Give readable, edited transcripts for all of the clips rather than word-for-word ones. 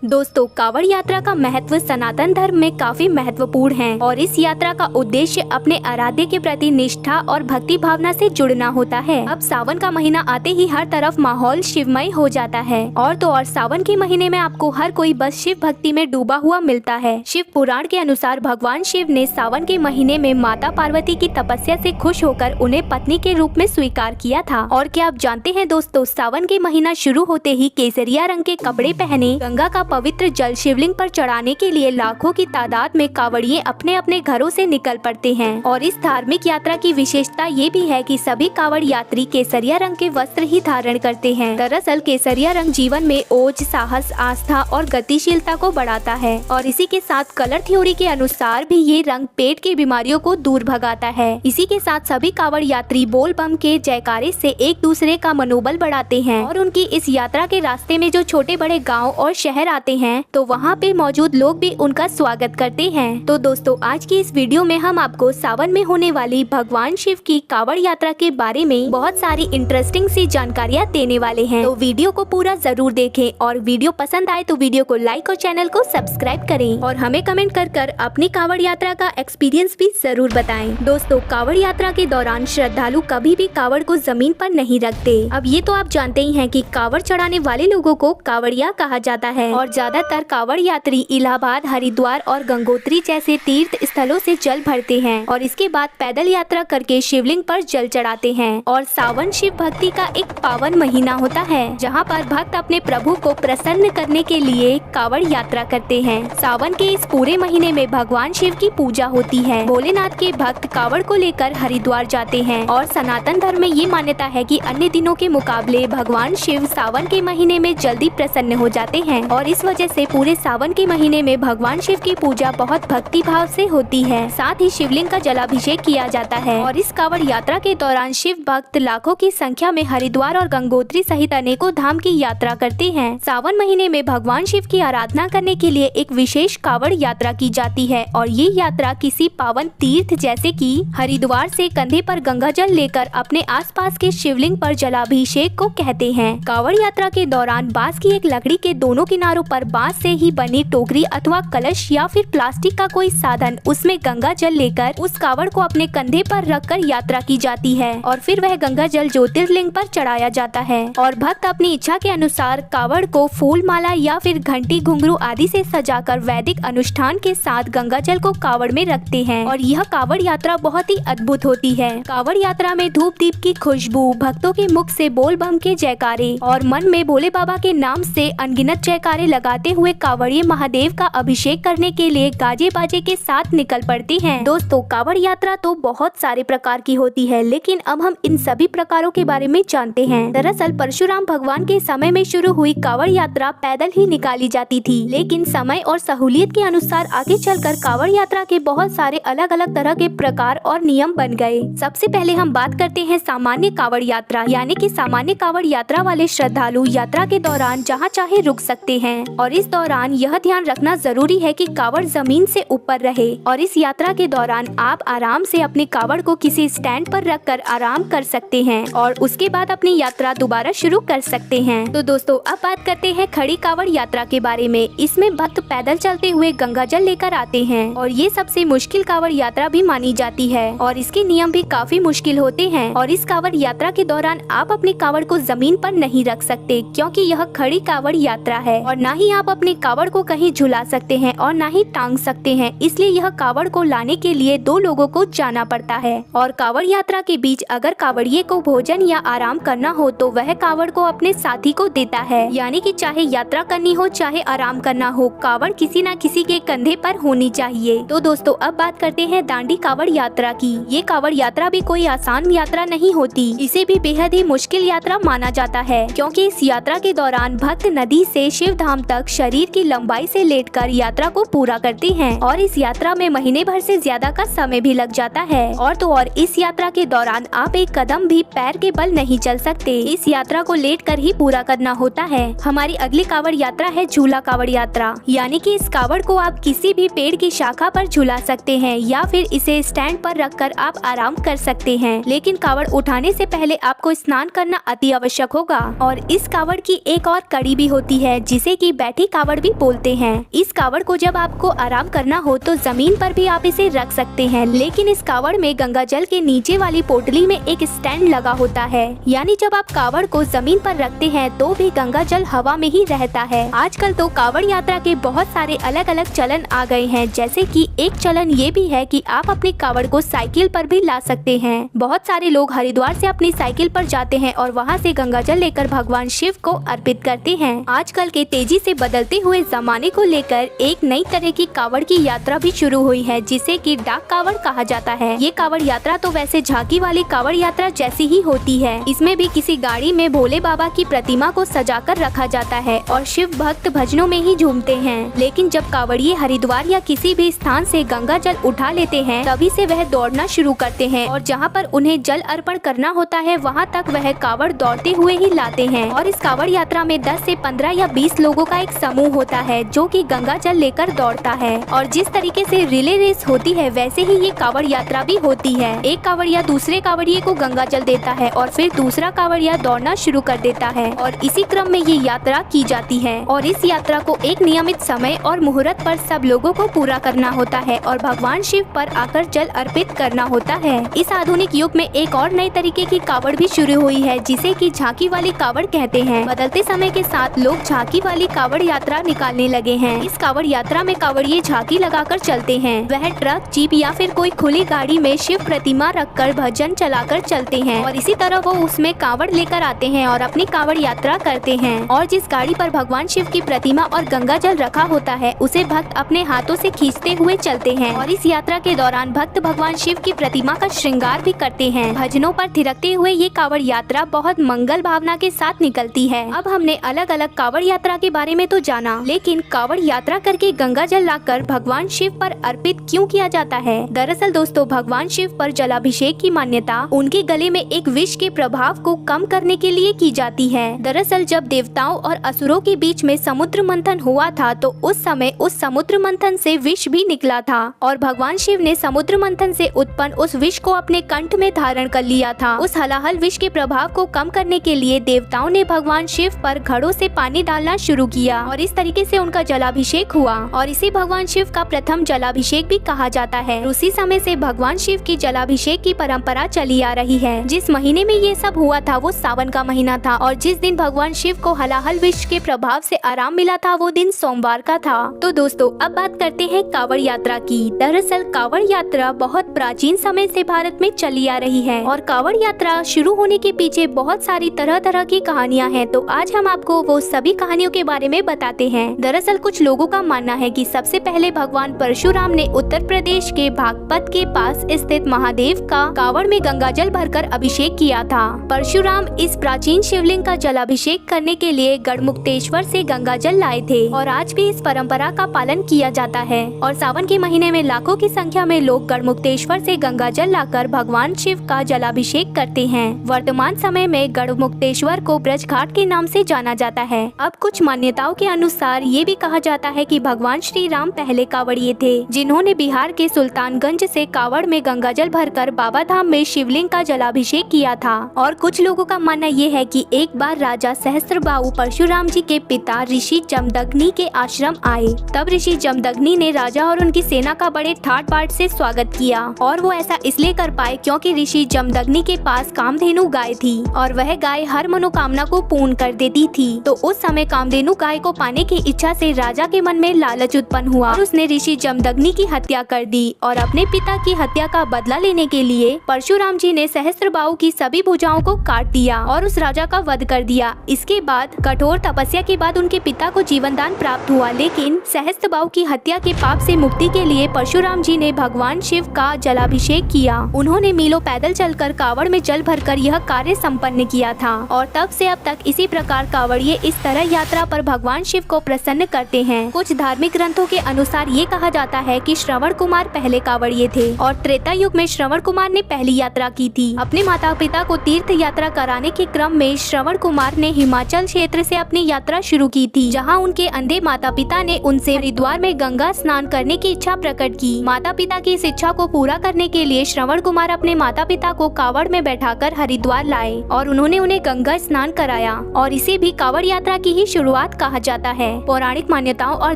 दोस्तों, कांवड़ यात्रा का महत्व सनातन धर्म में काफी महत्वपूर्ण है और इस यात्रा का उद्देश्य अपने आराध्य के प्रति निष्ठा और भक्ति भावना से जुड़ना होता है। अब सावन का महीना आते ही हर तरफ माहौल शिवमय हो जाता है और तो और सावन के महीने में आपको हर कोई बस शिव भक्ति में डूबा हुआ मिलता है। शिव पुराण के अनुसार भगवान शिव ने सावन के महीने में माता पार्वती की तपस्या से खुश होकर उन्हें पत्नी के रूप में स्वीकार किया था। और क्या आप जानते हैं दोस्तों, सावन के महीना शुरू होते ही केसरिया रंग के कपड़े पहने गंगा का पवित्र जल शिवलिंग पर चढ़ाने के लिए लाखों की तादाद में कांवड़िए अपने अपने घरों से निकल पड़ते हैं। और इस धार्मिक यात्रा की विशेषता ये भी है कि सभी कांवड़ यात्री केसरिया रंग के वस्त्र ही धारण करते हैं। दरअसल केसरिया रंग जीवन में ओज, साहस, आस्था और गतिशीलता को बढ़ाता है और इसी के साथ कलर थ्योरी के अनुसार भी ये रंग पेट की बीमारियों को दूर भगाता है। इसी के साथ सभी कांवड़ यात्री बोल बम के जयकारे से एक दूसरे का मनोबल बढ़ाते हैं और उनकी इस यात्रा के रास्ते में जो छोटे बड़े गाँव और शहर आते हैं तो वहाँ पे मौजूद लोग भी उनका स्वागत करते हैं। तो दोस्तों, आज की इस वीडियो में हम आपको सावन में होने वाली भगवान शिव की कांवड़ यात्रा के बारे में बहुत सारी इंटरेस्टिंग सी जानकारियाँ देने वाले हैं। तो वीडियो को पूरा जरूर देखें और वीडियो पसंद आए तो वीडियो को लाइक और चैनल को सब्सक्राइब करें और हमें कमेंट कर अपनी कांवड़ यात्रा का एक्सपीरियंस भी जरूर बताएं। दोस्तों, कांवड़ यात्रा के दौरान श्रद्धालु कभी भी कांवड़ को जमीन पर नहीं रखते। अब ये तो आप जानते ही हैं कि कांवड़ चढ़ाने वाले लोगों को कांवड़िया कहा जाता है और ज्यादातर कांवड़ यात्री इलाहाबाद, हरिद्वार और गंगोत्री जैसे तीर्थ स्थलों से जल भरते हैं और इसके बाद पैदल यात्रा करके शिवलिंग पर जल चढ़ाते हैं। और सावन शिव भक्ति का एक पावन महीना होता है जहां पर भक्त अपने प्रभु को प्रसन्न करने के लिए कांवड़ यात्रा करते हैं। सावन के इस पूरे महीने में भगवान शिव की पूजा होती है। भोलेनाथ के भक्त कांवड़ को लेकर हरिद्वार जाते हैं और सनातन धर्म में ये मान्यता है कि अन्य दिनों के मुकाबले भगवान शिव सावन के महीने में जल्दी प्रसन्न हो जाते हैं और इस वजह से पूरे सावन के महीने में भगवान शिव की पूजा बहुत भक्ति भाव से होती है। साथ ही शिवलिंग का जलाभिषेक किया जाता है और इस कांवड़ यात्रा के दौरान शिव भक्त लाखों की संख्या में हरिद्वार और गंगोत्री सहित अनेकों धाम की यात्रा करते हैं। सावन महीने में भगवान शिव की आराधना करने के लिए एक विशेष कांवड़ यात्रा की जाती है और ये यात्रा किसी पावन तीर्थ जैसे कि हरिद्वार से कंधे पर गंगा जल लेकर अपने आसपास के शिवलिंग पर जलाभिषेक को कहते हैं। कांवड़ यात्रा के दौरान बांस की एक लकड़ी के दोनों किनारों पर बांस से ही बनी टोकरी अथवा कलश या फिर प्लास्टिक का कोई साधन उसमें गंगा जल लेकर उस कांवड़ को अपने कंधे पर रखकर यात्रा की जाती है और फिर वह गंगा जल ज्योतिर्लिंग पर चढ़ाया जाता है और भक्त अपनी इच्छा के अनुसार कांवड़ को फूल माला या फिर घंटी, घुंघरू आदि से सजाकर वैदिक अनुष्ठान के साथ गंगा जल को कांवड़ में रखते हैं और यह कांवड़ यात्रा बहुत ही अद्भुत होती है। कांवड़ यात्रा में धूप दीप की खुशबू, भक्तों के मुख से बोल बम के जयकारे और मन में भोले बाबा के नाम से अनगिनत जयकारे लगाते हुए कांवड़िए महादेव का अभिषेक करने के लिए गाजे बाजे के साथ निकल पड़ती हैं। दोस्तों, कांवड़ यात्रा तो बहुत सारे प्रकार की होती है, लेकिन अब हम इन सभी प्रकारों के बारे में जानते हैं। दरअसल परशुराम भगवान के समय में शुरू हुई कांवड़ यात्रा पैदल ही निकाली जाती थी, लेकिन समय और सहूलियत के अनुसार आगे चलकर कांवड़ यात्रा के बहुत सारे अलग अलग तरह के प्रकार और नियम बन गए। सबसे पहले हम बात करते हैं सामान्य कांवड़ यात्रा, यानी कि सामान्य कांवड़ यात्रा वाले श्रद्धालु यात्रा के दौरान जहाँ चाहे रुक सकते हैं और इस दौरान यह ध्यान रखना जरूरी है कि कांवड़ जमीन से ऊपर रहे और इस यात्रा के दौरान आप आराम से अपने कांवड़ को किसी स्टैंड पर रखकर आराम कर सकते हैं और उसके बाद अपनी यात्रा दोबारा शुरू कर सकते हैं। तो दोस्तों, अब बात करते हैं खड़ी कांवड़ यात्रा के बारे में। इसमें भक्त पैदल चलते हुए गंगा जल लेकर आते हैं और ये सबसे मुश्किल कांवड़ यात्रा भी मानी जाती है और इसके नियम भी काफी मुश्किल होते हैं और इस कांवड़ यात्रा के दौरान आप अपने कांवड़ को जमीन पर नहीं रख सकते क्योंकि यह खड़ी कांवड़ यात्रा है और न ही आप अपने कांवड़ को कहीं झुला सकते हैं और न ही टांग सकते हैं। इसलिए यह कांवड़ को लाने के लिए दो लोगों को जाना पड़ता है और कांवड़ यात्रा के बीच अगर कांवड़िए को भोजन या आराम करना हो तो वह कांवड़ को अपने साथी को देता है, यानी कि चाहे यात्रा करनी हो चाहे आराम करना हो, कांवड़ किसी न किसी के कंधे पर होनी चाहिए। तो दोस्तों, अब बात करते हैं दांडी कांवड़ यात्रा की। ये कांवड़ यात्रा भी कोई आसान यात्रा नहीं होती, इसे भी बेहद ही मुश्किल यात्रा माना जाता है क्योंकि इस यात्रा के दौरान भक्त नदी से शिव धाम तक शरीर की लंबाई से लेटकर यात्रा को पूरा करते हैं और इस यात्रा में महीने भर से ज्यादा का समय भी लग जाता है और तो और इस यात्रा के दौरान आप एक कदम भी पैर के बल नहीं चल सकते। इस यात्रा को लेटकर ही पूरा करना होता है। हमारी अगली कांवड़ यात्रा है झूला कांवड़ यात्रा, यानी कि इस कांवड़ को आप किसी भी पेड़ की शाखा पर झूला सकते हैं या फिर इसे स्टैंड पर रखकर आप आराम कर सकते हैं, लेकिन कांवड़ उठाने से पहले आपको स्नान करना अति आवश्यक होगा। और इस कांवड़ की एक और कड़ी भी होती है जिसे कि बैठी कावड़ भी बोलते हैं। इस कावड़ को जब आपको आराम करना हो तो जमीन पर भी आप इसे रख सकते हैं, लेकिन इस कावड़ में गंगा जल के नीचे वाली पोटली में एक स्टैंड लगा होता है, यानी जब आप कावड़ को जमीन पर रखते हैं तो भी गंगा जल हवा में ही रहता है। आजकल तो कावड़ यात्रा के बहुत सारे अलग अलग चलन आ गए हैं, जैसे कि एक चलन ये भी है कि आप अपनी कावड़ को साइकिल पर भी ला सकते हैं। बहुत सारे लोग हरिद्वार से अपनी साइकिल पर जाते हैं और वहाँ से गंगा जल लेकर भगवान शिव को अर्पित करते हैं। आजकल के तेजी से बदलते हुए जमाने को लेकर एक नई तरह की कावड़ की यात्रा भी शुरू हुई है, जिसे कि डाक कावड़ कहा जाता है। ये कावड़ यात्रा तो वैसे झांकी वाली कावड़ यात्रा जैसी ही होती है। इसमें भी किसी गाड़ी में भोले बाबा की प्रतिमा को सजाकर रखा जाता है और शिव भक्त भजनों में ही झूमते हैं। लेकिन जब कावड़िए हरिद्वार या किसी भी स्थान से गंगा जल उठा लेते हैं, तभी से वह दौड़ना शुरू करते हैं और जहाँ पर उन्हें जल अर्पण करना होता है वहाँ तक वह कावड़ दौड़ते हुए ही लाते हैं। और इस कावड़ यात्रा में 10 से 15 या 20 लोगों का एक समूह होता है जो कि गंगा जल लेकर दौड़ता है। और जिस तरीके से रिले रेस होती है वैसे ही ये कावड़ यात्रा भी होती है। एक कावड़िया दूसरे कावड़िए को गंगा जल देता है और फिर दूसरा कावड़िया दौड़ना शुरू कर देता है और इसी क्रम में ये यात्रा की जाती है। और इस यात्रा को एक नियमित समय और मुहूर्त पर सब लोगों को पूरा करना होता है और भगवान शिव पर आकर जल अर्पित करना होता है। इस आधुनिक युग में एक और नए तरीके की कावड़ भी शुरू हुई है, जिसे कि झांकी वाली कावड़ कहते हैं। बदलते समय के साथ लोग झांकी वाली कावड़ यात्रा निकालने लगे हैं। इस कावड़ यात्रा में कावड़िए झांकी लगाकर चलते हैं। वह ट्रक, जीप या फिर कोई खुली गाड़ी में शिव प्रतिमा रखकर भजन चलाकर चलते हैं और इसी तरह वो उसमें कावड़ लेकर आते हैं और अपनी कावड़ यात्रा करते हैं। और जिस गाड़ी पर भगवान शिव की प्रतिमा और गंगा जल रखा होता है उसे भक्त अपने हाथों से खींचते हुए चलते हैं। और इस यात्रा के दौरान भक्त भगवान शिव की प्रतिमा का श्रृंगार भी करते हैं। भजनों पर थिरकते हुए ये कावड़ यात्रा बहुत मंगल भावना के साथ निकलती है। अब हमने अलग अलग कावड़ यात्रा के बारे में तो जाना, लेकिन कावड़ यात्रा करके गंगा जल लाकर भगवान शिव पर अर्पित क्यों किया जाता है? दरअसल दोस्तों, भगवान शिव पर जलाभिषेक की मान्यता उनके गले में एक विष के प्रभाव को कम करने के लिए की जाती है। दरअसल जब देवताओं और असुरों के बीच में समुद्र मंथन हुआ था तो उस समय उस समुद्र मंथन से विष भी निकला था और भगवान शिव ने समुद्र मंथन से उत्पन्न उस विष को अपने कंठ में धारण कर लिया था। उस हलाहल विष के प्रभाव को कम करने के लिए देवताओं ने भगवान शिव पर घड़ों से पानी डालना शुरू किया और इस तरीके से उनका जलाभिषेक हुआ और इसे भगवान शिव का प्रथम जलाभिषेक भी कहा जाता है। उसी समय से भगवान शिव की जलाभिषेक की परंपरा चली आ रही है। जिस महीने में ये सब हुआ था वो सावन का महीना था और जिस दिन भगवान शिव को हलाहल विष के प्रभाव से आराम मिला था वो दिन सोमवार का था। तो दोस्तों, अब बात करते हैं कावड़ यात्रा की। दरअसल कावड़ यात्रा बहुत प्राचीन समय से भारत में चली आ रही है और कावड़ यात्रा शुरू होने के पीछे बहुत सारी तरह तरह की कहानियां हैं। तो आज हम आपको वो सभी कहानियों के बारे में बताते हैं। दरअसल कुछ लोगों का मानना है कि सबसे पहले भगवान परशुराम ने उत्तर प्रदेश के बागपत के पास स्थित महादेव का कावड़ में गंगा जल भरकर अभिषेक किया था। परशुराम इस प्राचीन शिवलिंग का जलाभिषेक करने के लिए गढ़मुक्तेश्वर से गंगा जल लाए थे और आज भी इस परंपरा का पालन किया जाता है। और सावन के महीने में लाखों की संख्या में लोग गढ़मुक्तेश्वर से गंगा जल लाकर भगवान शिव का जलाभिषेक करते हैं। वर्तमान समय में गढ़मुक्तेश्वर को ब्रज घाट के नाम से जाना जाता है। अब कुछ मान्यताओं के अनुसार ये भी कहा जाता है कि भगवान श्री राम पहले कावड़िए थे जिन्होंने बिहार के सुल्तानगंज से कावड़ में गंगा जल भरकर बाबा धाम में शिवलिंग का जलाभिषेक किया था। और कुछ लोगों का मानना ये है कि एक बार राजा सहस्त्रबाहु परशुराम जी के पिता ऋषि जमदग्नि के आश्रम आए। तब ऋषि जमदग्नि ने राजा और उनकी सेना का बड़े ठाट बाट से स्वागत किया और वो ऐसा इसलिए कर पाए क्योंकि ऋषि जमदग्नि के पास कामधेनु गाय थी और वह गाय हर मनोकामना को पूर्ण कर देती थी। तो उस समय कामधेनु गाय को पाने की इच्छा से राजा के मन में लालच उत्पन्न हुआ और उसने ऋषि जमदग्नि की हत्या कर दी और अपने पिता की हत्या का बदला लेने के लिए परशुराम जी ने सहस्त्रबाहु की सभी भुजाओं को काट दिया और उस राजा का वध कर दिया। इसके बाद कठोर तपस्या के बाद उनके पिता को जीवन दान प्राप्त हुआ, लेकिन सहस्त्रबाहु की हत्या के पाप से मुक्ति के लिए परशुराम जी ने भगवान शिव का जलाभिषेक किया। उन्होंने मीलों पैदल चलकर कावड़ में जल भरकर यह कार्य संपन्न किया था और तब से अब तक इसी प्रकार कावड़िए इस तरह यात्रा पर भगवान शिव को प्रसन्न करते हैं। कुछ धार्मिक ग्रंथों के अनुसार ये कहा जाता है कि श्रवण कुमार पहले कावड़िए थे और त्रेता युग में श्रवण कुमार ने पहली यात्रा की थी। अपने माता पिता को तीर्थ यात्रा कराने के क्रम में श्रवण कुमार ने हिमाचल क्षेत्र से अपनी यात्रा शुरू की थी, जहां उनके अंधे माता पिता ने उनसे हरिद्वार में गंगा स्नान करने की इच्छा प्रकट की। माता पिता की इस इच्छा को पूरा करने के लिए श्रवण कुमार अपने माता पिता को कावड़ में बैठाकर हरिद्वार लाए और उन्होंने उन्हें गंगा स्नान कराया और इसे भी कावड़ यात्रा की ही शुरुआत कहा जाता है। पौराणिक मान्यताओं और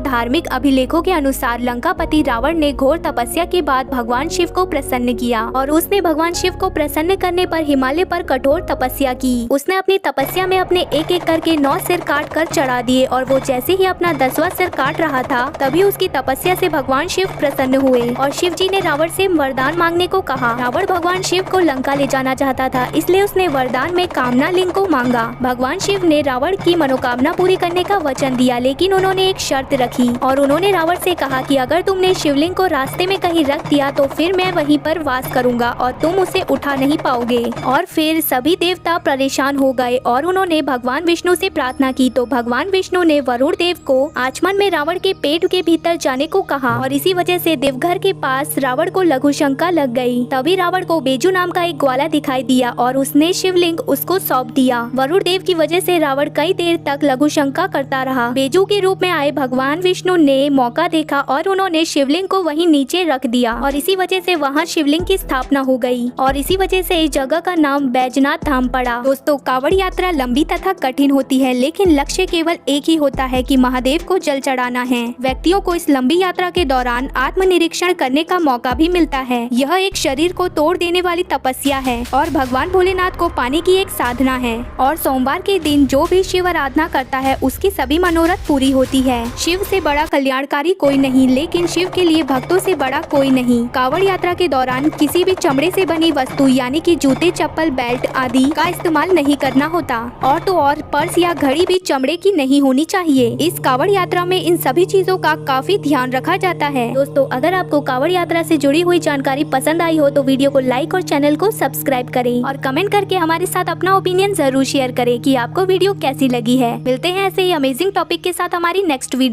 धार्मिक अभिलेखों के अनुसार लंकापति रावण ने घोर तपस्या के बाद भगवान शिव को प्रसन्न किया और उसने भगवान शिव को प्रसन्न करने पर हिमालय पर कठोर तपस्या की। उसने अपनी तपस्या में अपने एक एक करके 9 सिर काट कर चढ़ा दिए और वो जैसे ही अपना 10वां सिर काट रहा था तभी उसकी तपस्या से भगवान शिव प्रसन्न हुए और शिव जी ने रावण से वरदान मांगने को कहा। रावण भगवान शिव को लंका ले जाना चाहता था, इसलिए उसने वरदान में कामना लिंग को मांगा। भगवान शिव ने रावण की मनोकामना पूरी करने का वचन दिया, लेकिन उन्होंने एक शर्त रखी और उन्होंने रावण से कहा कि अगर तुमने शिवलिंग को रास्ते में कहीं रख दिया तो फिर मैं वहीं पर वास करूंगा और तुम उसे उठा नहीं पाओगे। और फिर सभी देवता परेशान हो गए और उन्होंने भगवान विष्णु से प्रार्थना की तो भगवान विष्णु ने वरुण देव को आचमन में रावण के पेट के भीतर जाने को कहा और इसी वजह से देवघर के पास रावण को लघु शंका लग गई। तभी रावण को बेजू नाम का एक ग्वाला दिखाई दिया और उसने शिवलिंग उसको सौंप दिया। वरुण देव की वजह से रावण कई देर तक लघु शंका करता रहा। बेजू के रूप में आए भगवान विष्णु ने मौका देखा और उन्होंने शिवलिंग को वहीं नीचे रख दिया और इसी वजह से वहाँ शिवलिंग की स्थापना हो गई और इसी वजह से इस जगह का नाम बैजनाथ धाम पड़ा। दोस्तों, कावड़ यात्रा लंबी तथा कठिन होती है, लेकिन लक्ष्य केवल एक ही होता है कि महादेव को जल चढ़ाना है। व्यक्तियों को इस लंबी यात्रा के दौरान आत्मनिरीक्षण करने का मौका भी मिलता है। यह एक शरीर को तोड़ देने वाली तपस्या है और भगवान भोलेनाथ को पाने की एक साधना है और सोमवार के दिन जो भी शिव आराधना करता है उसकी सभी मनोरथ पूरी होती है। शिव से बड़ा कल्याणकारी कोई नहीं, लेकिन शिव के लिए भक्तों से बड़ा कोई नहीं। कावड़ यात्रा के दौरान किसी भी चमड़े से बनी वस्तु यानी कि जूते, चप्पल, बेल्ट आदि का इस्तेमाल नहीं करना होता और तो और पर्स या घड़ी भी चमड़े की नहीं होनी चाहिए। इस कावड़ यात्रा में इन सभी चीजों का काफी ध्यान रखा जाता है। दोस्तों, अगर आपको कावड़ यात्रा से जुड़ी हुई जानकारी पसंद आई हो तो वीडियो को लाइक और चैनल को सब्सक्राइब करें और कमेंट करके हमारे साथ अपना ओपिनियन जरूर शेयर करें कि आपको वीडियो कैसी लगी है। मिलते हैं ऐसे ही अमेजिंग टॉपिक के साथ हमारी नेक्स्ट वीडियो।